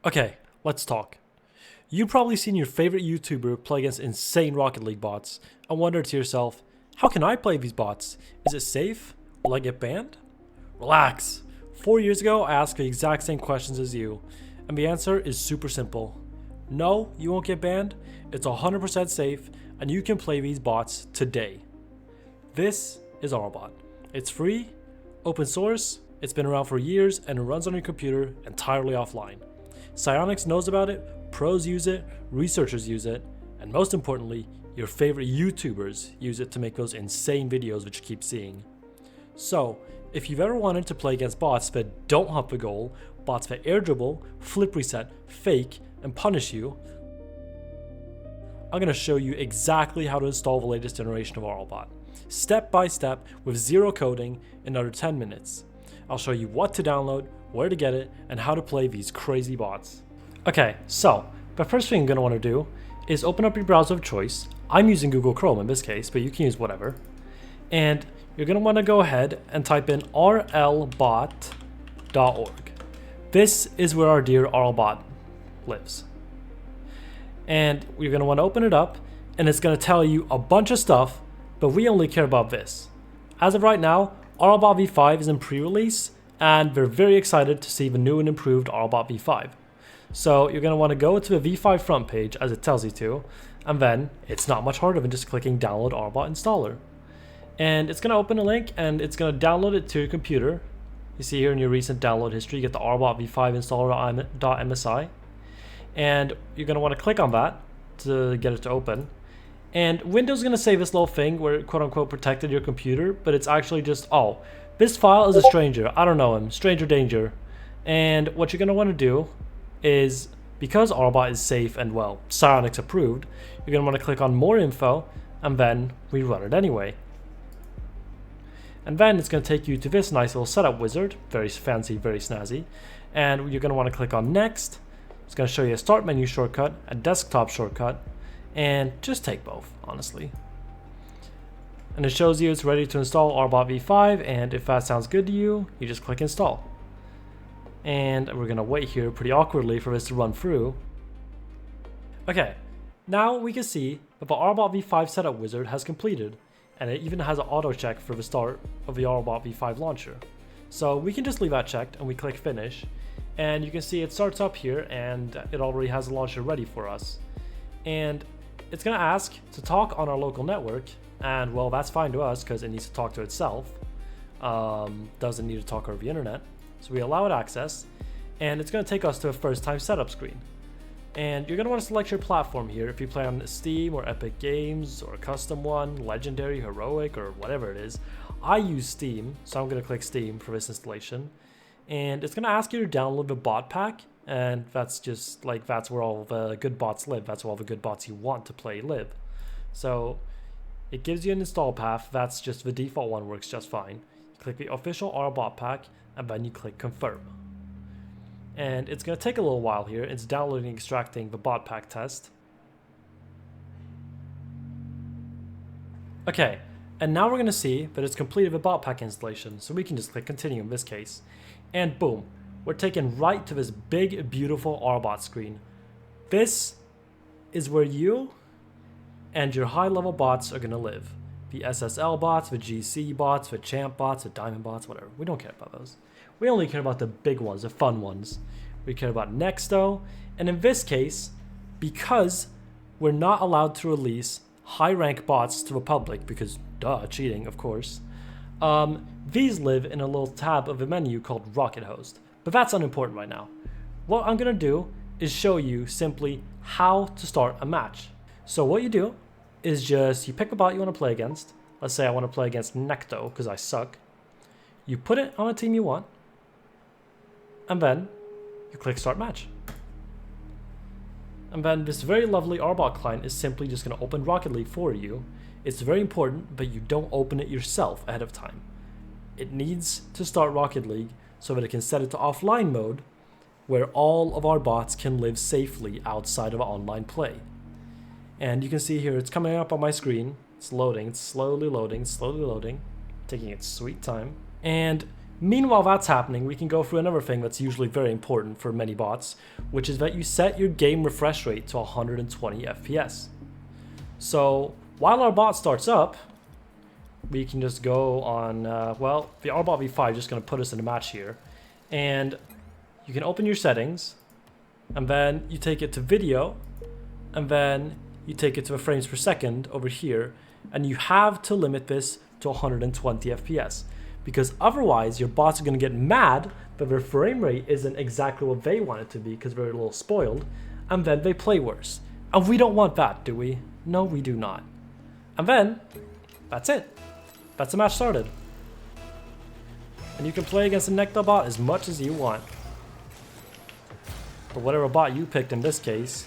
Okay, let's talk. You've probably seen your favorite YouTuber play against insane Rocket League bots and wondered to yourself, how can I play these bots? Is it safe? Will I get banned? Relax. 4 years ago, I asked the exact same questions as you, and the answer is super simple. No, you won't get banned. It's 100% safe, and you can play these bots today. This is RLBot. It's free, open source, it's been around for years, and it runs on your computer entirely offline. Psyonix knows about it, pros use it, researchers use it, and most importantly, your favorite YouTubers use it to make those insane videos which you keep seeing. So, if you've ever wanted to play against bots that don't hop the goal, bots that air dribble, flip reset, fake, and punish you, I'm going to show you exactly how to install the latest generation of RLBot, step by step with zero coding in under 10 minutes. I'll show you what to download, where to get it, and how to play these crazy bots. Okay, so the first thing you're going to want to do is open up your browser of choice. I'm using Google Chrome in this case, but you can use whatever. And you're going to want to go ahead and type in rlbot.org. This is where our dear RLBot lives. And you're going to want to open it up, and it's going to tell you a bunch of stuff, but we only care about this. As of right now, RLBot V5 is in pre-release, and we're very excited to see the new and improved RLBot V5. So you're going to want to go to the V5 front page as it tells you to, and then it's not much harder than just clicking download RLBot installer. And it's going to open a link, and it's going to download it to your computer. You see here in your recent download history, you get the RLBot V5 installer.msi. And you're going to want to click on that to get it to open. And Windows is going to say this little thing where it quote-unquote protected your computer, but it's actually just, oh, this file is a stranger. I don't know him. Stranger danger. And what you're going to want to do is, because RLBot is safe and, well, Psyonix approved, you're going to want to click on more info, and then we run it anyway. And then it's going to take you to this nice little setup wizard, very fancy, very snazzy. And you're going to want to click on next. It's going to show you a start menu shortcut, a desktop shortcut, and just take both, honestly. And it shows you it's ready to install RLBot V5, and if that sounds good to you, you just click install. And we're going to wait here pretty awkwardly for this to run through. Okay, now we can see that the RLBot V5 setup wizard has completed, and it even has an auto check for the start of the RLBot V5 launcher. So we can just leave that checked, and we click finish. And you can see it starts up here, and it already has a launcher ready for us. And it's going to ask to talk on our local network, and well, that's fine to us because it needs to talk to itself. Doesn't need to talk over the internet. So we allow it access, and it's going to take us to a first time setup screen. And you're going to want to select your platform here if you play on Steam or Epic Games or a custom one, Legendary, Heroic, or whatever it is. I use Steam, so I'm going to click Steam for this installation. And it's going to ask you to download the bot pack, and that's just like, that's where all the good bots live. That's where all the good bots you want to play live. So it gives you an install path. That's just the default one, works just fine. You click the official RLBot pack, and then you click confirm. And it's going to take a little while here. It's downloading and extracting the bot pack test. Okay, and now we're going to see that it's completed the bot pack installation, so we can just click continue in this case. And boom, we're taken right to this big, beautiful RLBot screen. This is where you and your high-level bots are going to live. The SSL bots, the GC bots, the champ bots, the diamond bots, whatever. We don't care about those. We only care about the big ones, the fun ones. We care about Nexto, and in this case, because we're not allowed to release high-rank bots to the public, because duh, cheating, of course, these live in a little tab of a menu called Rocket Host. But that's unimportant right now. What I'm going to do is show you simply how to start a match. So what you do is just, you pick a bot you want to play against. Let's say I want to play against Necto because I suck. You put it on a team you want, and then you click start match. And then this very lovely RLBot client is simply just going to open Rocket League for you. It's very important that you don't open it yourself ahead of time. It needs to start Rocket League so that it can set it to offline mode, where all of our bots can live safely outside of online play. And you can see here, it's coming up on my screen. It's loading, it's slowly loading, taking its sweet time. And Meanwhile that's happening, we can go through another thing that's usually very important for many bots, which is that you set your game refresh rate to 120 FPS. So while our bot starts up, we can just go on, well, the RLBot V5 is just going to put us in a match here. And you can open your settings, and then you take it to video, and then you take it to the frames per second over here, and you have to limit this to 120 FPS. Because otherwise your bots are going to get mad that their frame rate isn't exactly what they want it to be because they're a little spoiled, and then they play worse. And we don't want that, do we? No, we do not. And then, that's it. That's the match started. And you can play against the Nectar bot as much as you want. Or whatever bot you picked in this case.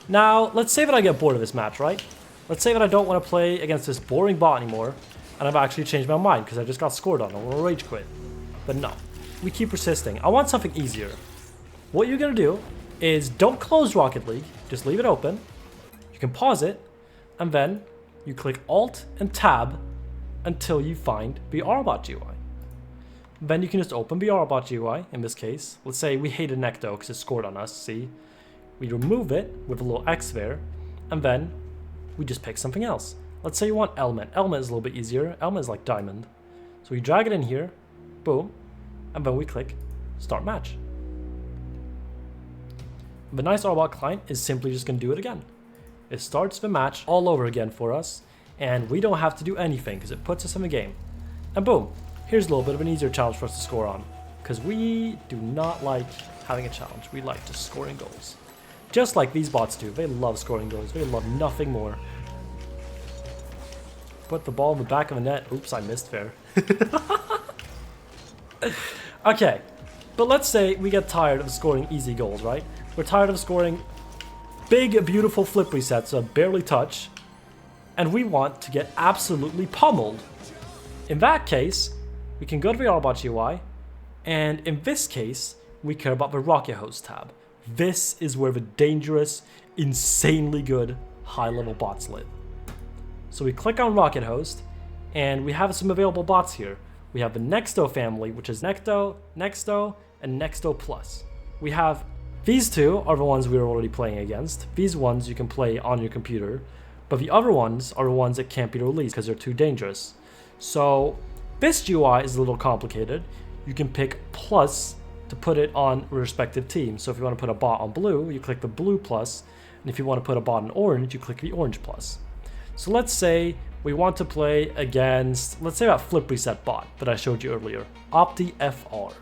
Now, let's say that I get bored of this match, right? Let's say that I don't want to play against this boring bot anymore, and I've actually changed my mind because I just got scored on. I want to rage quit. But no, we keep persisting. I want something easier. What you're going to do is don't close Rocket League. Just leave it open. You can pause it, and then you click Alt and Tab until you find the RLBot GUI. Then you can just open the RLBot GUI, in this case. Let's say we hated Necto because it scored on us, see? We remove it with a little X there, and then we just pick something else. Let's say you want Element. Element is a little bit easier. Element is like diamond. So we drag it in here, boom, and then we click Start Match. The nice RLBot client is simply just going to do it again. It starts the match all over again for us, and we don't have to do anything because it puts us in the game. And boom, here's a little bit of an easier challenge for us to score on, because we do not like having a challenge. We like just scoring goals. Just like these bots do. They love scoring goals. They love nothing more. Put the ball in the back of the net. Oops, I missed there. Okay, but let's say we get tired of scoring easy goals, right? We're tired of scoring big, beautiful flip resets that barely touch, and we want to get absolutely pummeled. In that case, we can go to the RLBot GUI, and in this case, we care about the Rocket Host tab. This is where the dangerous, insanely good, high-level bots live. So we click on Rocket Host, and we have some available bots here. We have the Nexto family, which is Necto, Nexto, and Nexto Plus. We have these two are the ones we are already playing against. These ones you can play on your computer, but the other ones are the ones that can't be released because they're too dangerous. So this GUI is a little complicated. You can pick plus to put it on a respective team. So if you want to put a bot on blue, you click the blue plus, and if you want to put a bot on orange, you click the orange plus. So let's say we want to play against, let's say that flip reset bot that I showed you earlier, OptiFR.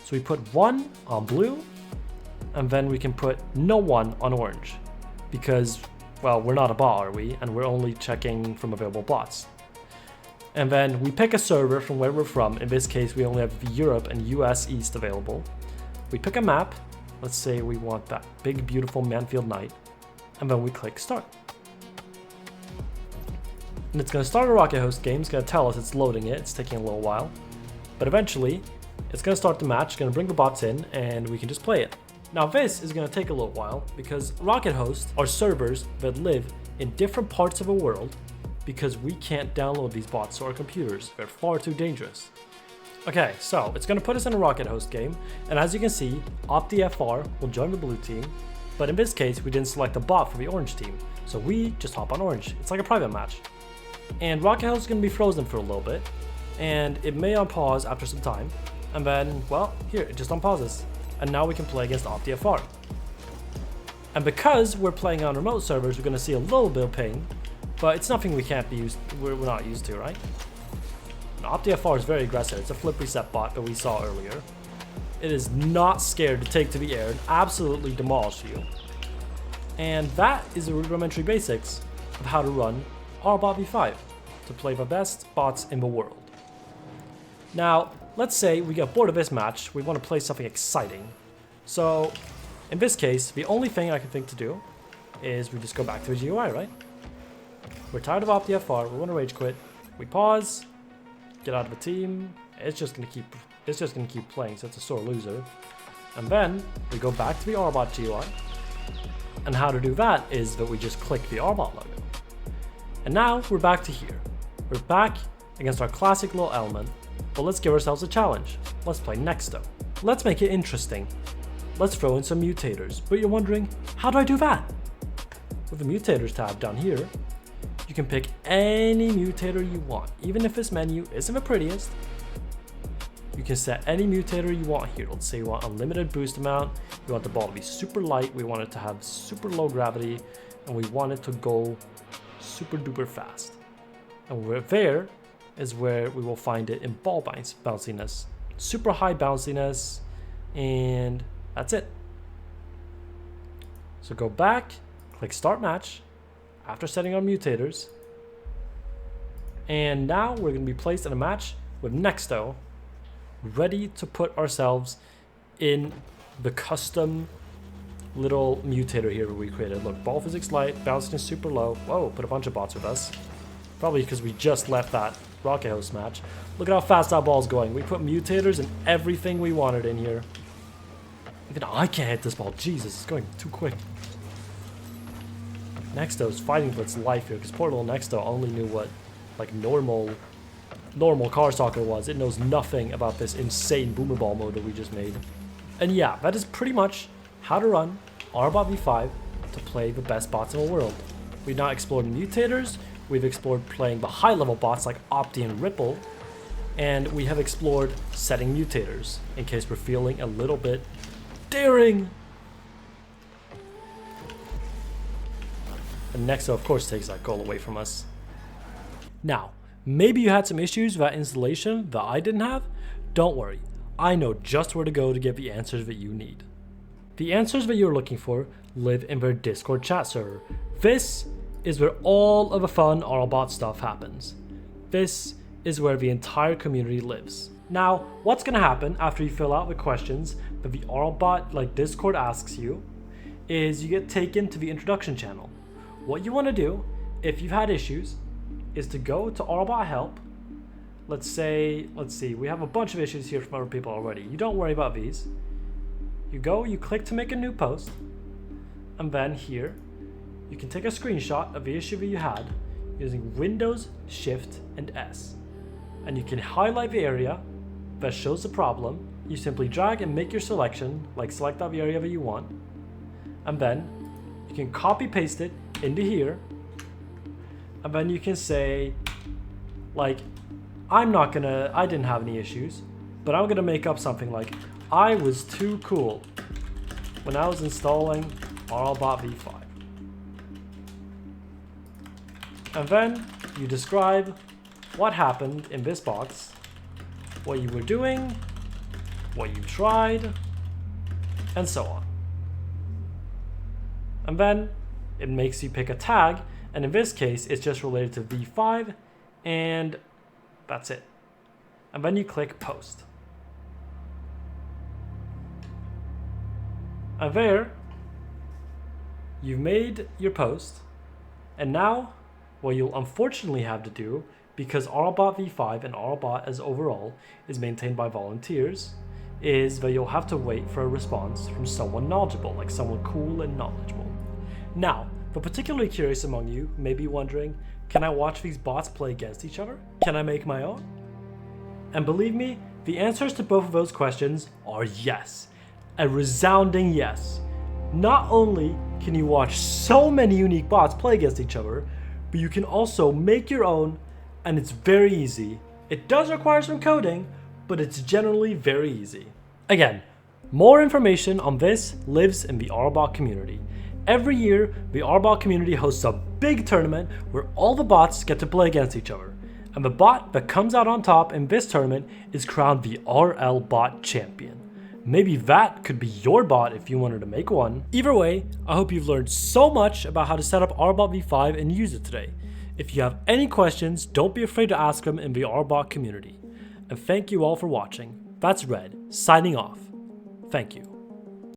So we put 1 on blue, and then we can put no 1 on orange, because, well, we're not a bot, are we? And we're only checking from available bots. And then we pick a server from where we're from. In this case, we only have Europe and US East available. We pick a map. Let's say we want that big, beautiful Manfield Night. And then we click Start. And it's going to start a Rocket Host game. It's going to tell us it's loading it. It's taking a little while. But eventually, it's going to start the match. It's going to bring the bots in, and we can just play it. Now this is going to take a little while, because Rocket Host are servers that live in different parts of the world, because we can't download these bots to our computers. They're far too dangerous. Okay, so it's going to put us in a Rocket Host game, and as you can see, OptiFR will join the blue team, but in this case, we didn't select a bot for the orange team, so we just hop on orange. It's like a private match. And Rocket Host is going to be frozen for a little bit, and it may unpause after some time, and then, well, here, it just unpauses. And now we can play against OptiFR. And because we're playing on remote servers, we're going to see a little bit of ping, but it's nothing we're not used to, right? Now, OptiFR is very aggressive. It's a flip reset bot that we saw earlier. It is not scared to take to the air and absolutely demolish you. And that is the rudimentary basics of how to run RLBot V5 to play the best bots in the world. Now, let's say we get bored of this match, we want to play something exciting. So, in this case, the only thing I can think to do is we just go back to the GUI, right? We're tired of OptiFR, we want to rage quit. We pause, get out of the team. It's just gonna keep playing, so it's a sore loser. And then we go back to the RLBot GUI. And how to do that is that we just click the RLBot logo. And now we're back to here. We're back against our classic little element. But let's give ourselves a challenge. Let's play Nexto. Let's make it interesting. Let's throw in some mutators. But you're wondering, how do I do that? With the mutators tab down here, you can pick any mutator you want. Even if this menu isn't the prettiest, you can set any mutator you want here. Let's say you want unlimited boost amount, you want the ball to be super light, we want it to have super low gravity, and we want it to go super duper fast. And where there is where we will find it in ball bounciness. Super high bounciness, and that's it. So go back, click start match after setting our mutators, and now we're going to be placed in a match with Nexto, ready to put ourselves in the custom little mutator here we created. Look, ball physics light, bounciness super low. Whoa, put a bunch of bots with us. Probably because we just left that Rocket House match. Look at how fast that ball's going. We put mutators and everything we wanted in here. Even I can't hit this ball. Jesus, it's going too quick. Nexto's fighting for its life here, because poor little Nexto only knew what like normal car soccer was. It knows nothing about this insane boomer ball mode that we just made. And yeah, that is pretty much how to run RLBot V5 to play the best bots in the world. We've now explored mutators, we've explored playing the high level bots like Opti and Ripple, and we have explored setting mutators in case we're feeling a little bit daring. And Nexto of course takes that goal away from us. Now, maybe you had some issues with that installation that I didn't have. Don't worry, I know just where to go to get the answers that you need. The answers that you're looking for live in their Discord chat server. This is where all of the fun RLBot stuff happens. This is where the entire community lives. Now, what's going to happen after you fill out the questions that the RLBot Discord asks you is you get taken to the introduction channel. What you want to do, if you've had issues, is to go to RLBot help. Let's see, we have a bunch of issues here from other people already. You don't worry about these. You go, you click to make a new post, and then here, you can take a screenshot of the issue that you had using Windows, Shift, and S. And you can highlight the area that shows the problem. You simply drag and make your selection, like select out the area that you want, and then you can copy paste it into here, and then you can say, like, I didn't have any issues, but I'm gonna make up something like, I was too cool when I was installing RLBot V5. And then you describe what happened in this box, what you were doing, what you tried, and so on. And then it makes you pick a tag, and in this case it's just related to V5, and that's it. And then you click post. And there, you've made your post, and now what you'll unfortunately have to do, because RLBot V5 and RLBot as overall is maintained by volunteers, is that you'll have to wait for a response from someone knowledgeable, like someone cool and knowledgeable. Now, for particularly curious among you may be wondering, can I watch these bots play against each other? Can I make my own? And believe me, the answers to both of those questions are yes. A resounding yes. Not only can you watch so many unique bots play against each other, but you can also make your own, and it's very easy. It does require some coding, but it's generally very easy. Again, more information on this lives in the RLBot community. Every year, the RLBot community hosts a big tournament where all the bots get to play against each other. And the bot that comes out on top in this tournament is crowned the RLBot champion. Maybe that could be your bot if you wanted to make one. Either way, I hope you've learned so much about how to set up RLBot V5 and use it today. If you have any questions, don't be afraid to ask them in the RLBot community. And thank you all for watching. That's Red, signing off. Thank you.